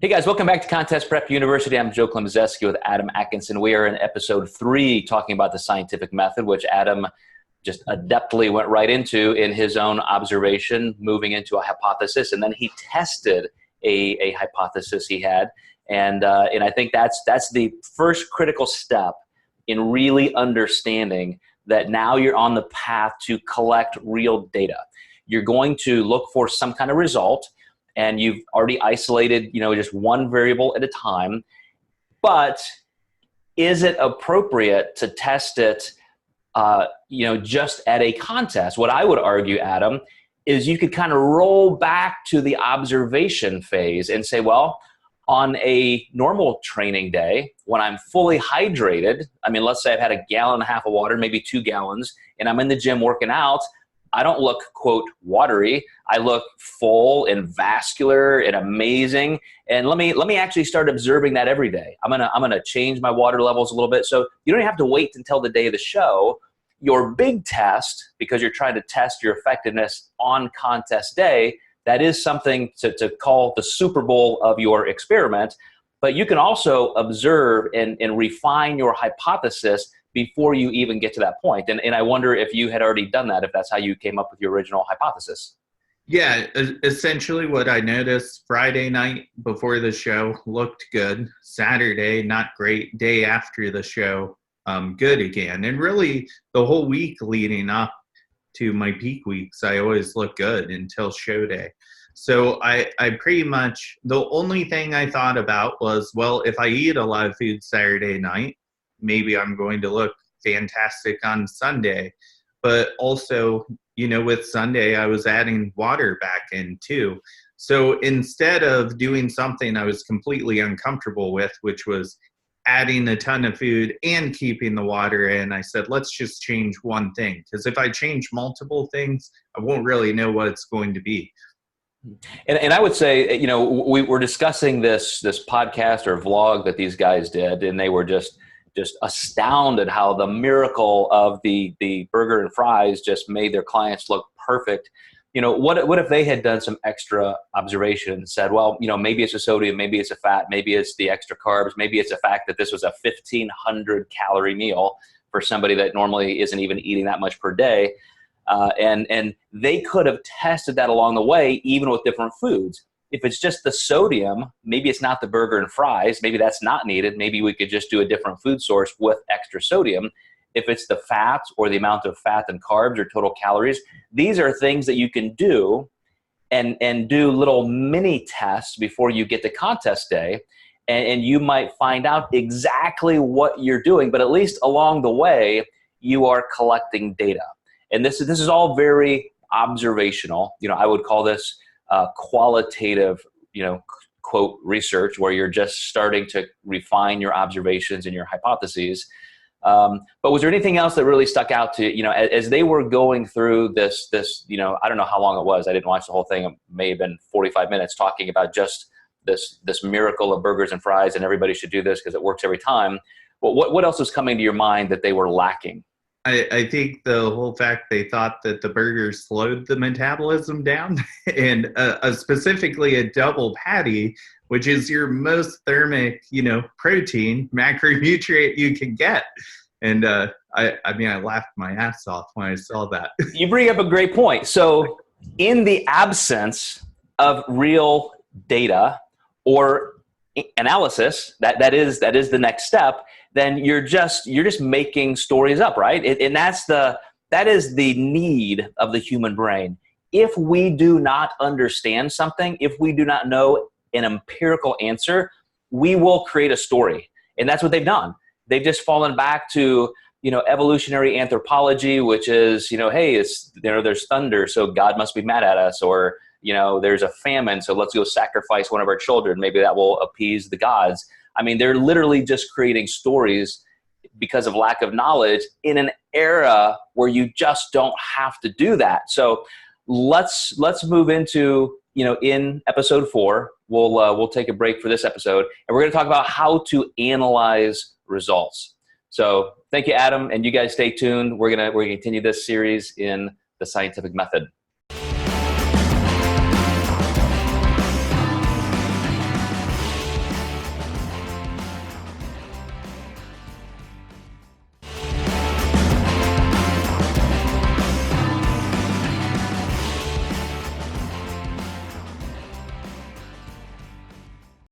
Hey guys, welcome back to Contest Prep University. I'm Joe Klemczewski with Adam Atkinson. We are in episode 3 talking about the scientific method, which Adam just adeptly went right into in his own observation, moving into a hypothesis, and then he tested a hypothesis he had. And I think that's the first critical step in really understanding that now you're on the path to collect real data. You're going to look for some kind of result, and you've already isolated, just one variable at a time. But is it appropriate to test it, just at a contest? What I would argue, Adam, is you could kind of roll back to the observation phase and say, well, on a normal training day, when I'm fully hydrated, let's say I've had 1.5 gallons of water, maybe 2 gallons, and I'm in the gym working out, I don't look, quote, watery. I look full and vascular and amazing. And let me actually start observing that every day. I'm gonna change my water levels a little bit. So you don't have to wait until the day of the show. Your big test, because you're trying to test your effectiveness on contest day, that is something to call the Super Bowl of your experiment. But you can also observe and refine your hypothesis before you even get to that point. And I wonder if you had already done that, if that's how you came up with your original hypothesis. Yeah, essentially what I noticed, Friday night before the show looked good. Saturday, not great. Day after the show, good again. And really the whole week leading up to my peak weeks, I always look good until show day. So I pretty much, the only thing I thought about was, well, if I eat a lot of food Saturday night, maybe I'm going to look fantastic on Sunday. But also, with Sunday, I was adding water back in too. So instead of doing something I was completely uncomfortable with, which was adding a ton of food and keeping the water in, I said, let's just change one thing. Because if I change multiple things, I won't really know what it's going to be. And I would say, we were discussing this podcast or vlog that these guys did, and they were just astounded how the miracle of the burger and fries just made their clients look perfect. What if they had done some extra observation and said, well, maybe it's a sodium, maybe it's a fat, maybe it's the extra carbs, maybe it's the fact that this was a 1,500 calorie meal for somebody that normally isn't even eating that much per day. And they could have tested that along the way, even with different foods. If it's just the sodium, maybe it's not the burger and fries. Maybe that's not needed. Maybe we could just do a different food source with extra sodium. If it's the fats or the amount of fat and carbs or total calories, these are things that you can do and do little mini tests before you get to contest day. And you might find out exactly what you're doing, but at least along the way, you are collecting data. And this is all very observational. I would call this qualitative, quote, research, where you're just starting to refine your observations and your hypotheses. But was there anything else that really stuck out to you, as they were going through this, I don't know how long it was. I didn't watch the whole thing. It may have been 45 minutes talking about just this miracle of burgers and fries, and everybody should do this because it works every time. Well, what else was coming to your mind that they were lacking? I think the whole fact they thought that the burgers slowed the metabolism down, and specifically a double patty, which is your most thermic, protein, macronutrient you can get. And I laughed my ass off when I saw that. You bring up a great point. So in the absence of real data or analysis, that is the next step, then you're just making stories up, right? And that is the need of the human brain. If we do not understand something, if we do not know an empirical answer, we will create a story. And that's what they've done. They've just fallen back to, evolutionary anthropology, which is, hey, there's thunder, so God must be mad at us, or, there's a famine, so let's go sacrifice one of our children. Maybe that will appease the gods. They're literally just creating stories because of lack of knowledge in an era where you just don't have to do that. So let's move into, in episode 4, we'll take a break for this episode, and we're going to talk about how to analyze results. So thank you, Adam, and you guys stay tuned. We're gonna continue this series in the scientific method.